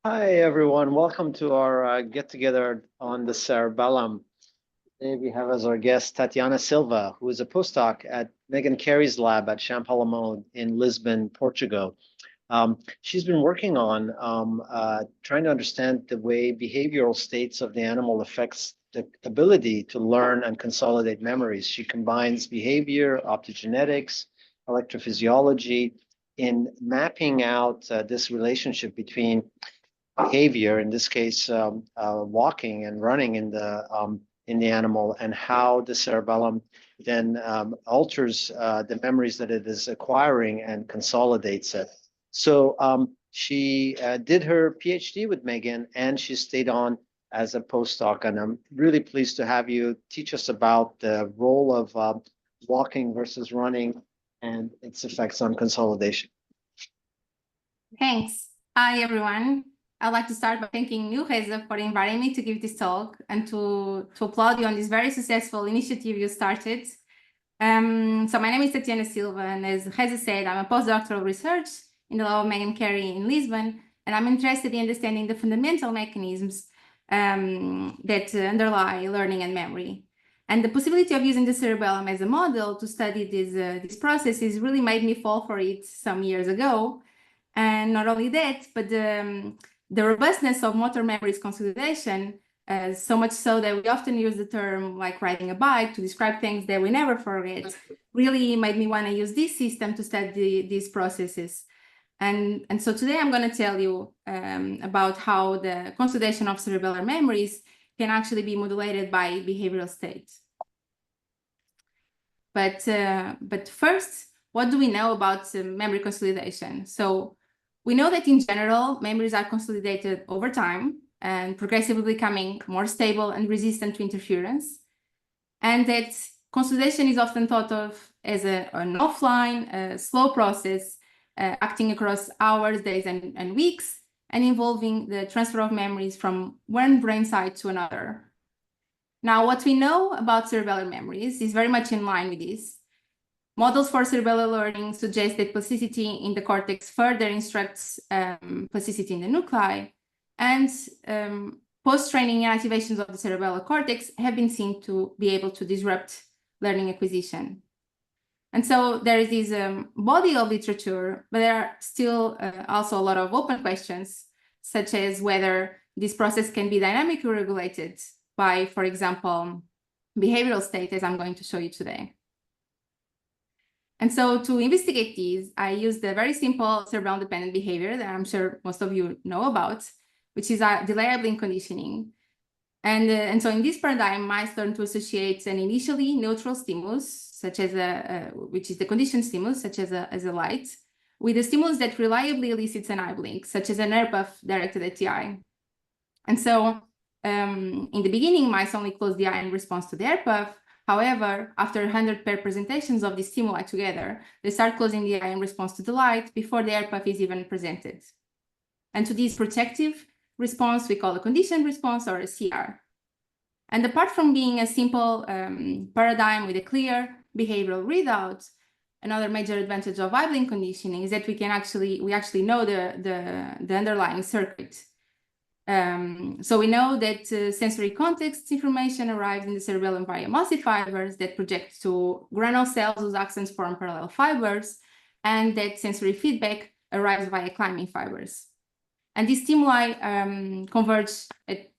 Hi, everyone. Welcome to our get-together on the cerebellum. Today we have as our guest Tatiana Silva, who is a postdoc at Megan Carey's lab at Champalimau in Lisbon, Portugal. She's been working on trying to understand the way behavioral states of the animal affects the ability to learn and consolidate memories. She combines behavior, optogenetics, electrophysiology in mapping out this relationship between behavior, in this case, walking and running in the animal, and how the cerebellum then alters the memories that it is acquiring and consolidates it. So she did her PhD with Megan, and she stayed on as a postdoc. And I'm really pleased to have you teach us about the role of walking versus running and its effects on consolidation. Thanks. Hi, everyone. I'd like to start by thanking you, Reza, for inviting me to give this talk and to applaud you on this very successful initiative you started. So my name is Tatiana Silva, and as Reza said, I'm a postdoctoral research in the lab of Megan Carey in Lisbon, and I'm interested in understanding the fundamental mechanisms that underlie learning and memory. And the possibility of using the cerebellum as a model to study these processes really made me fall for it some years ago. And not only that, but the robustness of motor memories consolidation, so much so that we often use the term like riding a bike to describe things that we never forget, really made me want to use this system to study these processes. And so today I'm going to tell you about how the consolidation of cerebellar memories can actually be modulated by behavioral states. But first, what do we know about memory consolidation? So we know that in general, memories are consolidated over time and progressively becoming more stable and resistant to interference. And that consolidation is often thought of as an offline, slow process, acting across hours, days, and weeks, and involving the transfer of memories from one brain site to another. Now, what we know about cerebellar memories is very much in line with this. Models for cerebellar learning suggest that plasticity in the cortex further instructs plasticity in the nuclei, and post-training activations of the cerebellar cortex have been seen to be able to disrupt learning acquisition. And so there is this body of literature, but there are still also a lot of open questions, such as whether this process can be dynamically regulated by, for example, behavioral state, as I'm going to show you today. And so to investigate these, I used a very simple cerebellum-dependent behavior that I'm sure most of you know about, which is delay eyeblink conditioning. And so in this paradigm, mice learn to associate an initially neutral stimulus, such as which is the conditioned stimulus, such as a light, with a stimulus that reliably elicits an eye blink, such as an air puff directed at the eye. And so in the beginning, mice only close the eye in response to the air puff. However, after 100 pair presentations of the stimuli together, they start closing the eye in response to the light before the air puff is even presented. And to this protective response, we call a conditioned response, or a CR. And apart from being a simple paradigm with a clear behavioral readout, another major advantage of eyeblink conditioning is that we actually know the underlying circuit. So we know that sensory context information arrives in the cerebellum via mossy fibers that project to granule cells whose axons form parallel fibers, and that sensory feedback arrives via climbing fibers. And these stimuli converge at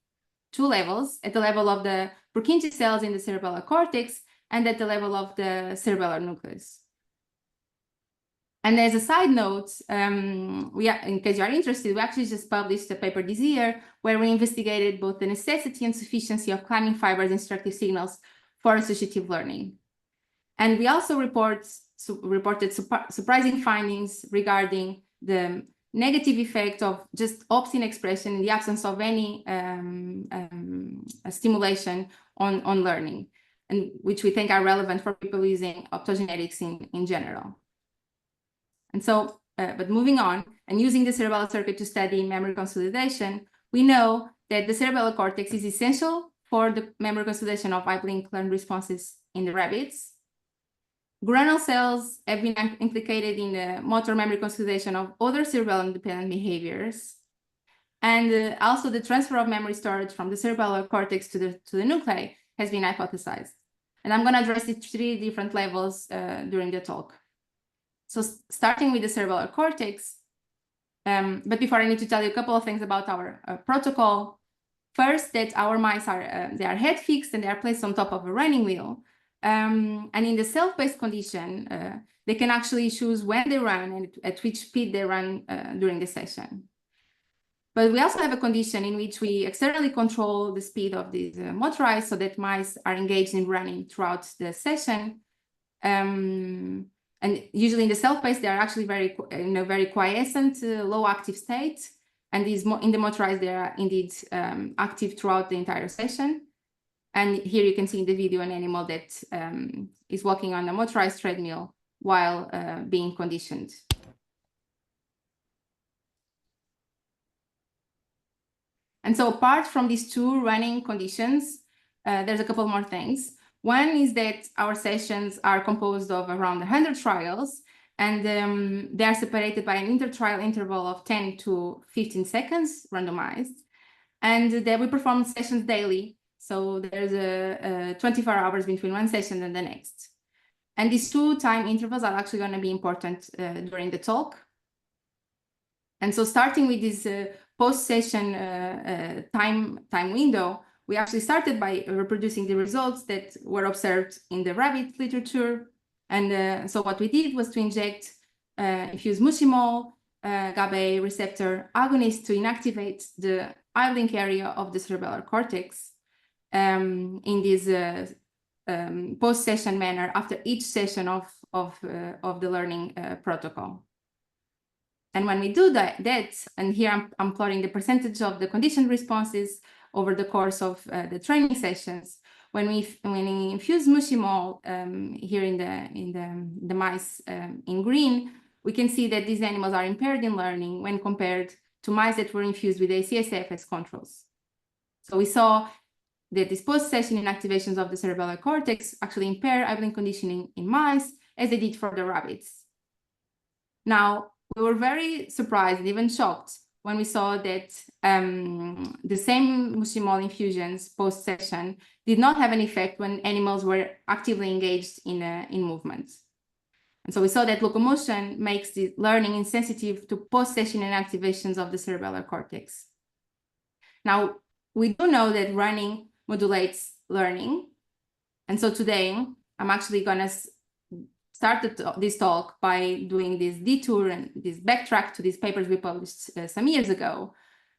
two levels, at the level of the Purkinje cells in the cerebellar cortex and at the level of the cerebellar nucleus. And as a side note, in case you are interested, we actually just published a paper this year where we investigated both the necessity and sufficiency of climbing fibers instructive signals for associative learning. And we also reported surprising findings regarding the negative effect of just opt-in expression in the absence of any stimulation on learning, and which we think are relevant for people using optogenetics in general. And so, but moving on, and using the cerebellar circuit to study memory consolidation, we know that the cerebellar cortex is essential for the memory consolidation of eyeblink learned responses in the rabbits. Granule cells have been implicated in the motor memory consolidation of other cerebellum-dependent behaviors. And also the transfer of memory storage from the cerebellar cortex to the nuclei has been hypothesized. And I'm going to address it 3 different levels during the talk. So starting with the cerebellar cortex, but before I need to tell you a couple of things about our protocol. First, that our mice are they are head fixed and they are placed on top of a running wheel. And in the self-paced condition, they can actually choose when they run and at which speed they run during the session. But we also have a condition in which we externally control the speed of these motorized so that mice are engaged in running throughout the session. And usually in the self-paced, they are actually very, in a very quiescent, low active state. And these in the motorized, they are indeed active throughout the entire session. And here you can see in the video an animal that is walking on a motorized treadmill while being conditioned. And so apart from these 2 running conditions, there's a couple more things. One is that our sessions are composed of around 100 trials, and they are separated by an intertrial interval of 10 to 15 seconds randomized. And that we perform sessions daily. So there's a 24 hours between one session and the next. And these 2 time intervals are actually going to be important during the talk. And so starting with this post-session time window, we actually started by reproducing the results that were observed in the rabbit literature. And so what we did was to inject infuse mucimol, GABA receptor agonist to inactivate the eyeblink area of the cerebellar cortex in this post-session manner after each session of the learning protocol. And when we do that, and here I'm plotting the percentage of the conditioned responses over the course of the training sessions. When we infuse mucimol here in the mice in green, we can see that these animals are impaired in learning when compared to mice that were infused with ACSF as controls. So we saw that these post-session inactivations of the cerebellar cortex actually impair eyeblink conditioning in mice, as they did for the rabbits. Now, we were very surprised and even shocked when we saw that the same mucimol infusions post-session did not have an effect when animals were actively engaged in movement. And so we saw that locomotion makes the learning insensitive to post-session inactivations of the cerebellar cortex. Now, we do know that running modulates learning. And so today, I'm actually going to start this talk by doing this detour and this backtrack to these papers we published some years ago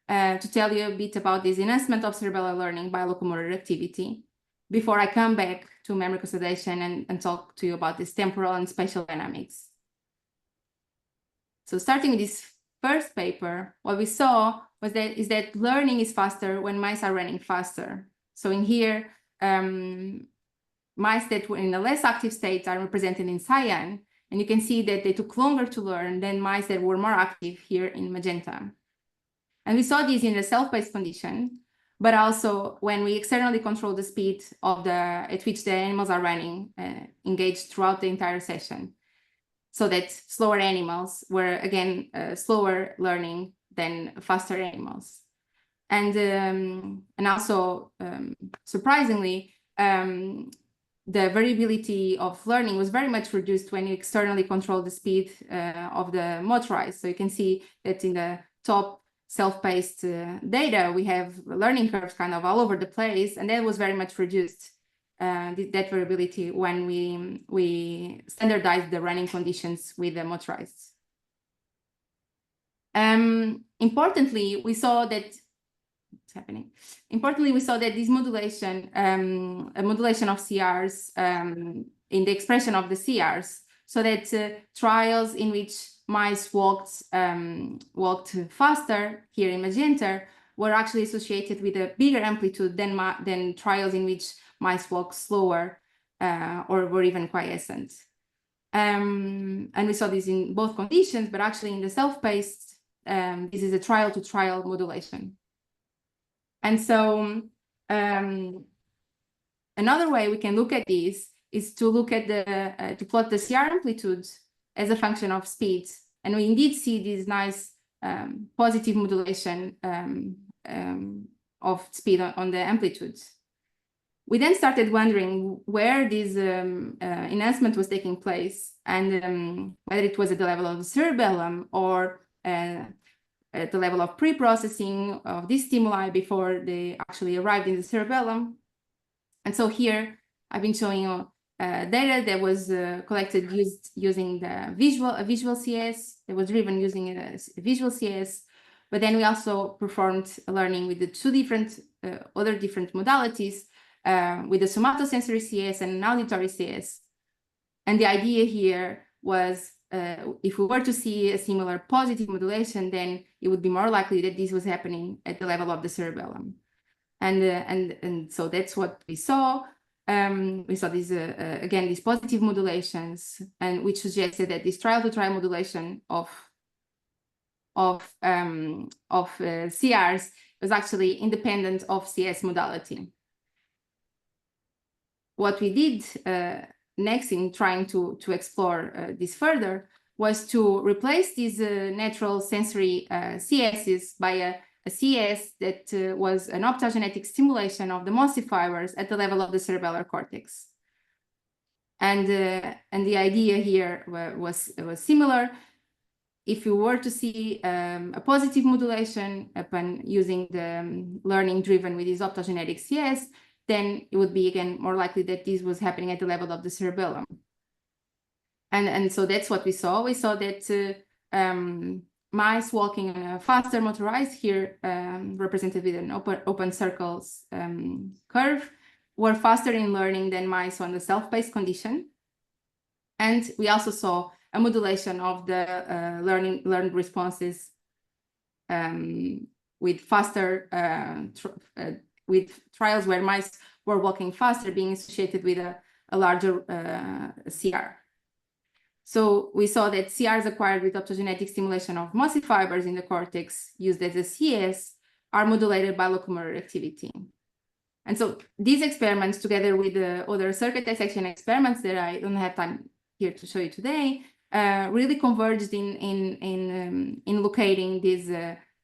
to tell you a bit about this enhancement of cerebellar learning by locomotor activity before I come back to memory consolidation and talk to you about this temporal and spatial dynamics. So starting with this first paper, what we saw was that learning is faster when mice are running faster. So in here, mice that were in a less active state are represented in cyan, and you can see that they took longer to learn than mice that were more active here in magenta. And we saw this in the self-paced condition, but also when we externally control the speed of at which the animals are running, engaged throughout the entire session, so that slower animals were again slower learning than faster animals. And also surprisingly, the variability of learning was very much reduced when you externally control the speed of the motorized. So you can see that in the top self-paced data, we have learning curves kind of all over the place, and that was very much reduced, that variability, when we standardized the running conditions with the motorized. Importantly, we saw that this modulation, a modulation of CRs in the expression of the CRs, so that trials in which mice walked faster here in magenta were actually associated with a bigger amplitude than trials in which mice walk slower or were even quiescent. And we saw this in both conditions, but actually in the self-paced, this is a trial-to-trial modulation. And so another way we can look at this is to look at to plot the CR amplitude as a function of speed. And we indeed see this nice positive modulation of speed on the amplitudes. We then started wondering where this enhancement was taking place, and whether it was at the level of the cerebellum or at the level of pre-processing of these stimuli before they actually arrived in the cerebellum. And so here I've been showing you data that was collected using the visual CS, that was driven using a visual CS, but then we also performed learning with the two different other different modalities, with the somatosensory CS and an auditory CS. And the idea here was, if we were to see a similar positive modulation, then it would be more likely that this was happening at the level of the cerebellum. And so that's what we saw. We saw these, again, these positive modulations, and which suggested that this trial-to-trial modulation of CRs was actually independent of CS modality. What we did next in trying to explore this further was to replace these natural sensory CSs by a CS that was an optogenetic stimulation of the MOSI fibers at the level of the cerebellar cortex. And the idea here was similar. If you were to see a positive modulation upon using the learning driven with this optogenetic CS, then it would be, again, more likely that this was happening at the level of the cerebellum. And so that's what we saw. We saw that mice walking on a faster motorized, here represented with an open circles curve, were faster in learning than mice on the self-paced condition. And we also saw a modulation of the learned responses with faster with trials where mice were walking faster being associated with a larger CR. So we saw that CRs acquired with optogenetic stimulation of MOSI fibers in the cortex used as a CS are modulated by locomotor activity. And so these experiments, together with the other circuit dissection experiments that I don't have time here to show you today, really converged in locating this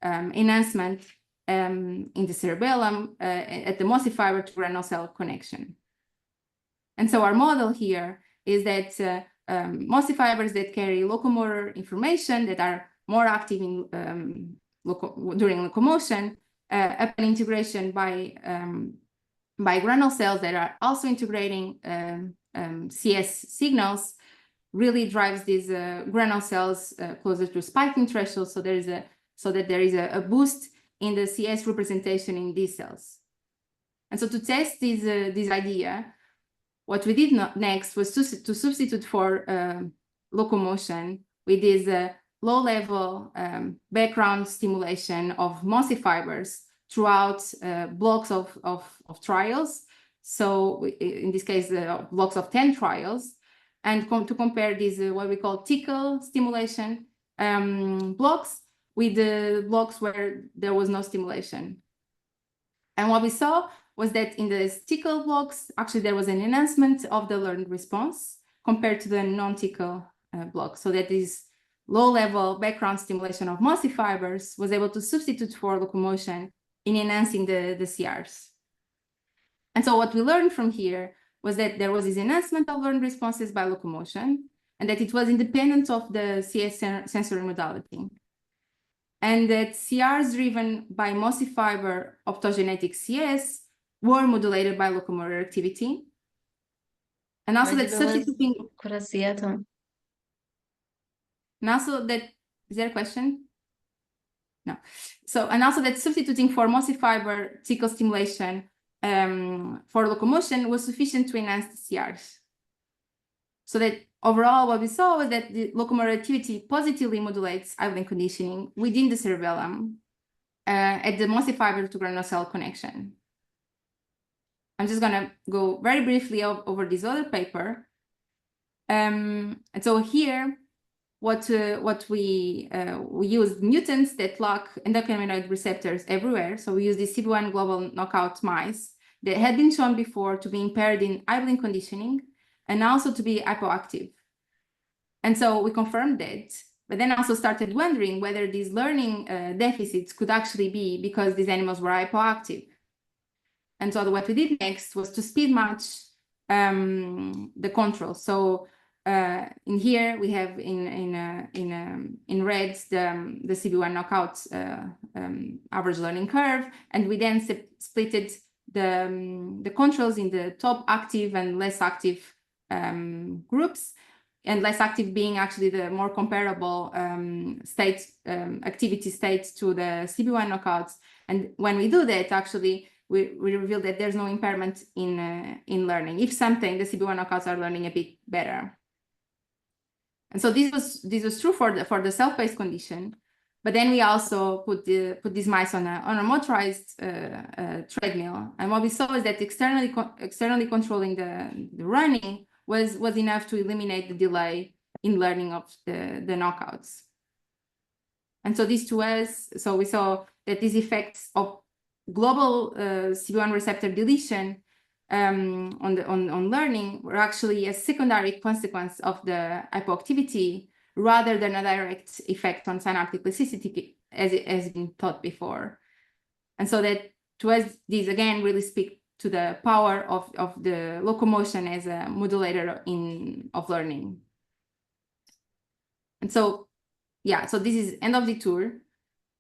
enhancement in the cerebellum at the MOSI fiber to granule cell connection. And so our model here is that MOSI fibers that carry locomotor information, that are more active in during locomotion, upon integration by granule cells that are also integrating CS signals, really drives these granule cells closer to spiking threshold. So that there is a boost in the CS representation in these cells. And so to test this idea, what we did next was to substitute for locomotion with this low-level background stimulation of MOSI fibers throughout blocks of trials. So in this case, blocks of 10 trials, and to compare these what we call tickle stimulation blocks with the blocks where there was no stimulation. And what we saw was that in the tickle blocks, actually there was an enhancement of the learned response compared to the non-tickle blocks. So that this low-level background stimulation of MOSI fibers was able to substitute for locomotion in enhancing the CRs. And so what we learned from here was that there was this enhancement of learned responses by locomotion, and that it was independent of the CS sensory modality. And that CRs driven by MOSI fiber optogenetic CS were modulated by locomotor activity. And also that substituting... And also that... Is there a question? No. So, and also that substituting for MOSI fiber tickle stimulation for locomotion was sufficient to enhance the CRs. So that overall, what we saw was that the locomotor activity positively modulates eyeblink conditioning within the cerebellum at the MOSI fiber to granule cell connection. I'm just going to go very briefly over this other paper. And so here, what we used mutants that lock endocannabinoid receptors everywhere. So we used the CB1 global knockout mice that had been shown before to be impaired in eyeblink conditioning and also to be hypoactive. And so we confirmed that but then also started wondering whether these learning deficits could actually be because these animals were hypoactive. And so what we did next was to speed match the control. So in here we have in red the CB1 knockout average learning curve, and we then splitted the controls in the top active and less active groups, and less active being actually the more comparable activity states to the CB1 knockouts. And when we do that, actually, we reveal that there's no impairment in learning. If something, the CB1 knockouts are learning a bit better. And so this was true for the self-paced condition. But then we also put these mice on a motorized treadmill, and what we saw is that externally controlling the running was enough to eliminate the delay in learning of the knockouts. And so these to us, so we saw that these effects of global CB1 receptor deletion on learning were actually a secondary consequence of the hypoactivity, rather than a direct effect on synaptic plasticity, as it has been thought before. And so that, to us, these again really speak to the power of the locomotion as a modulator of learning. And so, yeah, so this is end of the tour.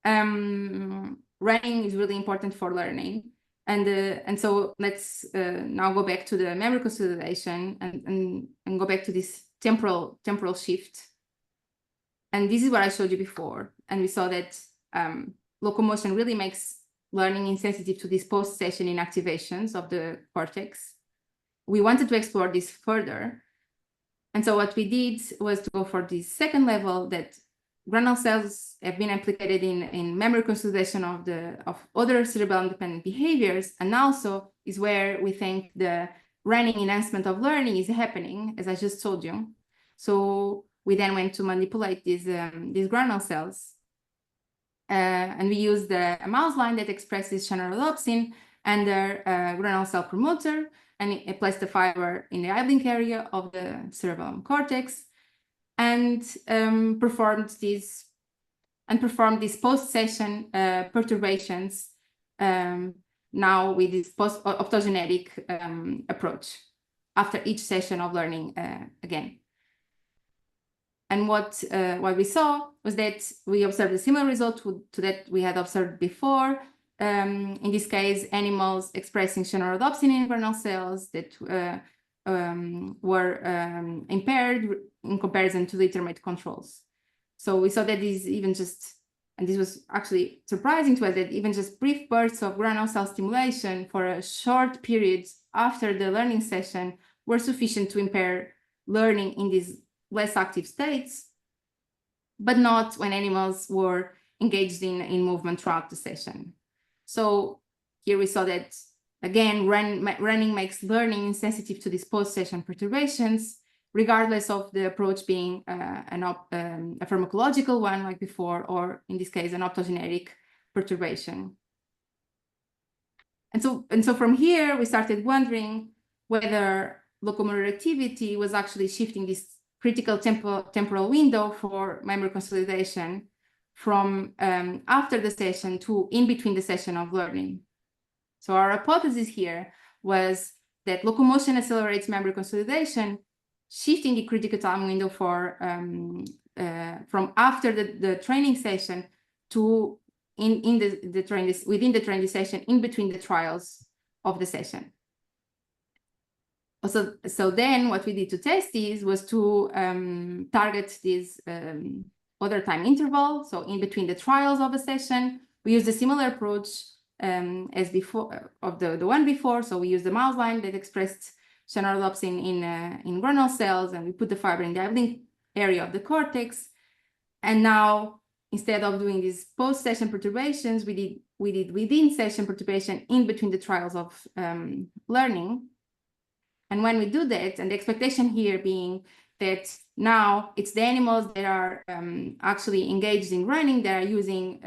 Running is really important for learning. And so let's now go back to the memory consolidation and go back to this temporal shift. And this is what I showed you before. And we saw that locomotion really makes learning insensitive to these post-session inactivations of the cortex. We wanted to explore this further. And so what we did was to go for this second level, that granule cells have been implicated in memory consolidation of other cerebellum-dependent behaviors, and also is where we think the running enhancement of learning is happening, as I just told you. So we then went to manipulate these granule cells, and we used a mouse line that expresses channelrhodopsin under granule cell promoter, and it placed the fiber in the eyeblink area of the cerebellum cortex, and performed these post-session perturbations now with this post-optogenetic approach after each session of learning again. And what we saw was that we observed a similar result to that we had observed before. In this case, animals expressing channelrhodopsin in granule cells that were impaired in comparison to the termate controls. So we saw that these even just, and this was actually surprising to us, that even just brief bursts of granule cell stimulation for a short period after the learning session were sufficient to impair learning in these less active states, but not when animals were engaged in movement throughout the session. So here we saw that, again, running makes learning insensitive to these post-session perturbations, regardless of the approach being a pharmacological one like before, or in this case, an optogenetic perturbation. And so from here, we started wondering whether locomotor activity was actually shifting this critical temporal window for memory consolidation from after the session to in between the session of learning. So our hypothesis here was that locomotion accelerates memory consolidation, shifting the critical time window for from after the training session to within the training session, in between the trials of the session. So then what we did to test this was to target this other time interval. So in between the trials of a session, we used a similar approach as before of the one before. So we used the mouse line that expressed channelrhodopsin in granule cells, and we put the fiber in the eyeblink area of the cortex. And now, instead of doing these post-session perturbations, we did within-session perturbation in between the trials of learning. And when we do that, and the expectation here being that now it's the animals that are actually engaged in running that are using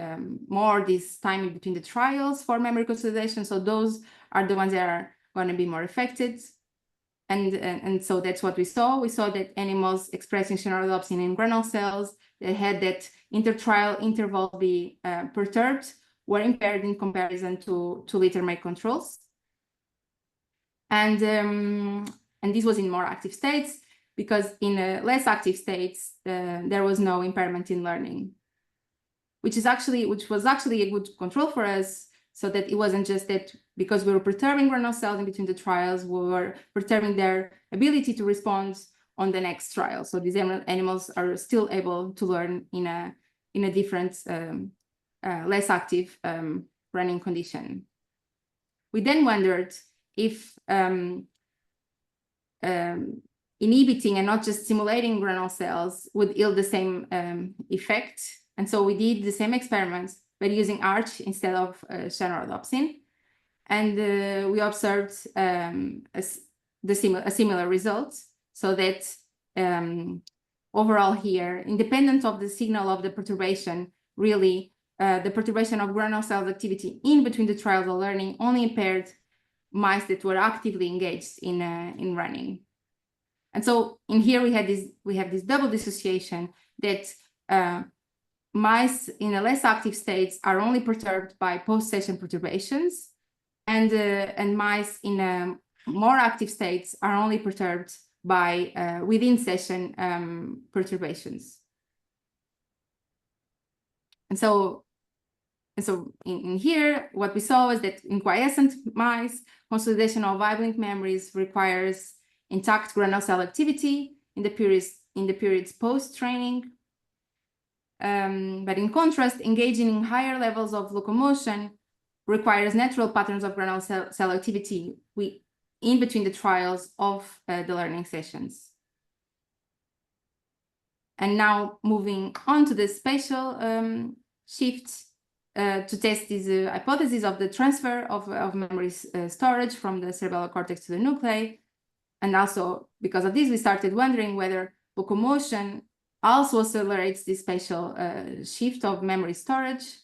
more this time in between the trials for memory consolidation. So those are the ones that are going to be more affected. And so that's what we saw. We saw that animals expressing channelrhodopsin in granule cells that had that intertrial interval be perturbed were impaired in comparison to liter-make controls. And this was in more active states, because in less active states, there was no impairment in learning, which was actually a good control for us, so that it wasn't just that because we were perturbing granule cells in between the trials, we were perturbing their ability to respond on the next trial. So these animals are still able to learn in a different, less active running condition. We then wondered if inhibiting and not just stimulating granule cells would yield the same effect. And so we did the same experiments, but using ARCH instead of Shadmehr. And we observed a similar result, so that overall here, independent of the signal of the perturbation, really the perturbation of granule cells activity in between the trials of learning only impaired mice that were actively engaged in running. And so in here we have this double dissociation that mice in a less active states are only perturbed by post-session perturbations, and mice in more active states are only perturbed by within session perturbations. And so in here, what we saw is that in quiescent mice, consolidation of eyeblink memories requires intact granule cell activity in the periods post-training. But in contrast, engaging in higher levels of locomotion requires natural patterns of granule cell activity in between the trials of the learning sessions. And now moving on to the spatial shift to test this hypothesis of the transfer of memory storage from the cerebellar cortex to the nuclei. And also because of this, we started wondering whether locomotion also accelerates this spatial shift of memory storage.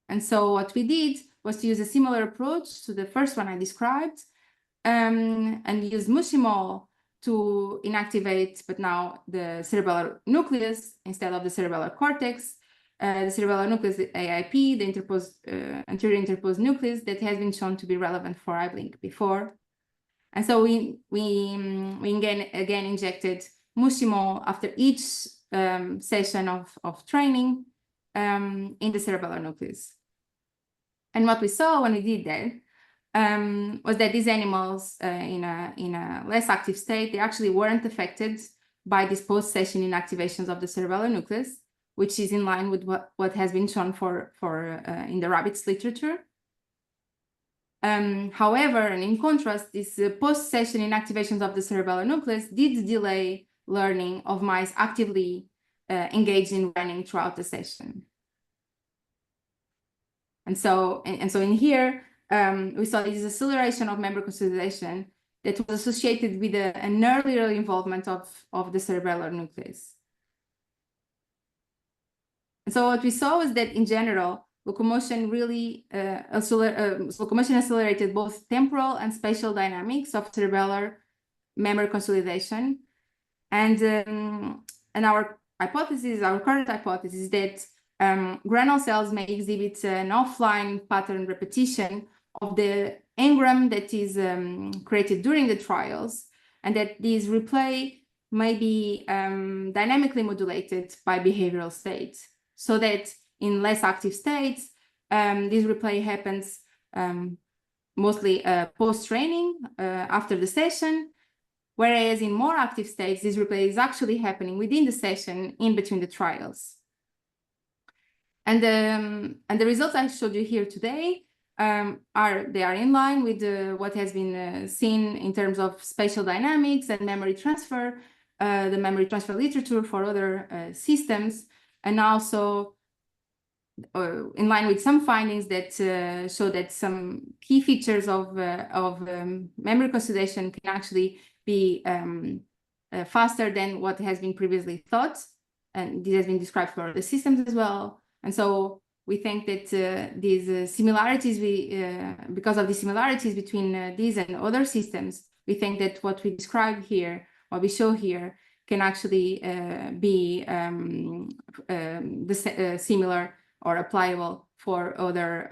And so what we did was to use a similar approach to the first one I described, and use mushimol to inactivate, but now the cerebellar nucleus instead of the cerebellar cortex. The cerebellar nucleus, the AIP, the anterior interposed nucleus that has been shown to be relevant for eyeblink before. And so we again injected mushimol after each session of training in the cerebellar nucleus. And what we saw when we did that was that these animals in a less active state, they actually weren't affected by these post-session inactivations of the cerebellar nucleus, which is in line with what has been shown for in the rabbits literature. However, and in contrast, these post-session inactivations of the cerebellar nucleus did delay learning of mice actively engaged in running throughout the session. And so in here, we saw this acceleration of memory consolidation that was associated with an earlier involvement of the cerebellar nucleus. And so what we saw was that in general, locomotion really accelerated both temporal and spatial dynamics of cerebellar memory consolidation. And our current hypothesis is that granule cells may exhibit an offline pattern repetition of the engram that is created during the trials, and that this replay may be dynamically modulated by behavioral states, so that in less active states, this replay happens mostly post-training after the session, whereas in more active states, this replay is actually happening within the session in between the trials. And the results I showed you here today are in line with what has been seen in terms of spatial dynamics and memory transfer, the memory transfer literature for other systems, and also in line with some findings that show that some key features of memory consolidation can actually be faster than what has been previously thought. And this has been described for the systems as well. And so we think that these similarities, because of the similarities between these and other systems, we think that what we describe here, what we show here, can actually be similar or applicable for other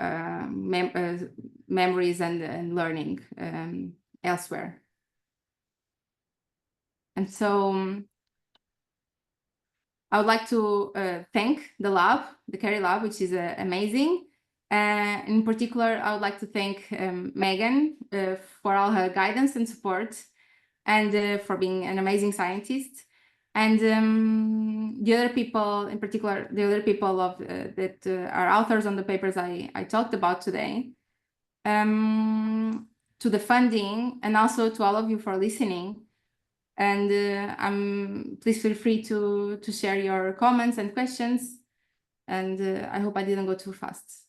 memories and learning elsewhere. And so I would like to thank the lab, the Carey Lab, which is amazing. In particular, I would like to thank Megan for all her guidance and support, and for being an amazing scientist. And the other people, in particular, the other people that are authors on the papers I talked about today, to the funding, and also to all of you for listening. And please feel free to share your comments and questions. And I hope I didn't go too fast.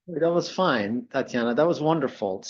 That was fine, Tatiana. That was wonderful.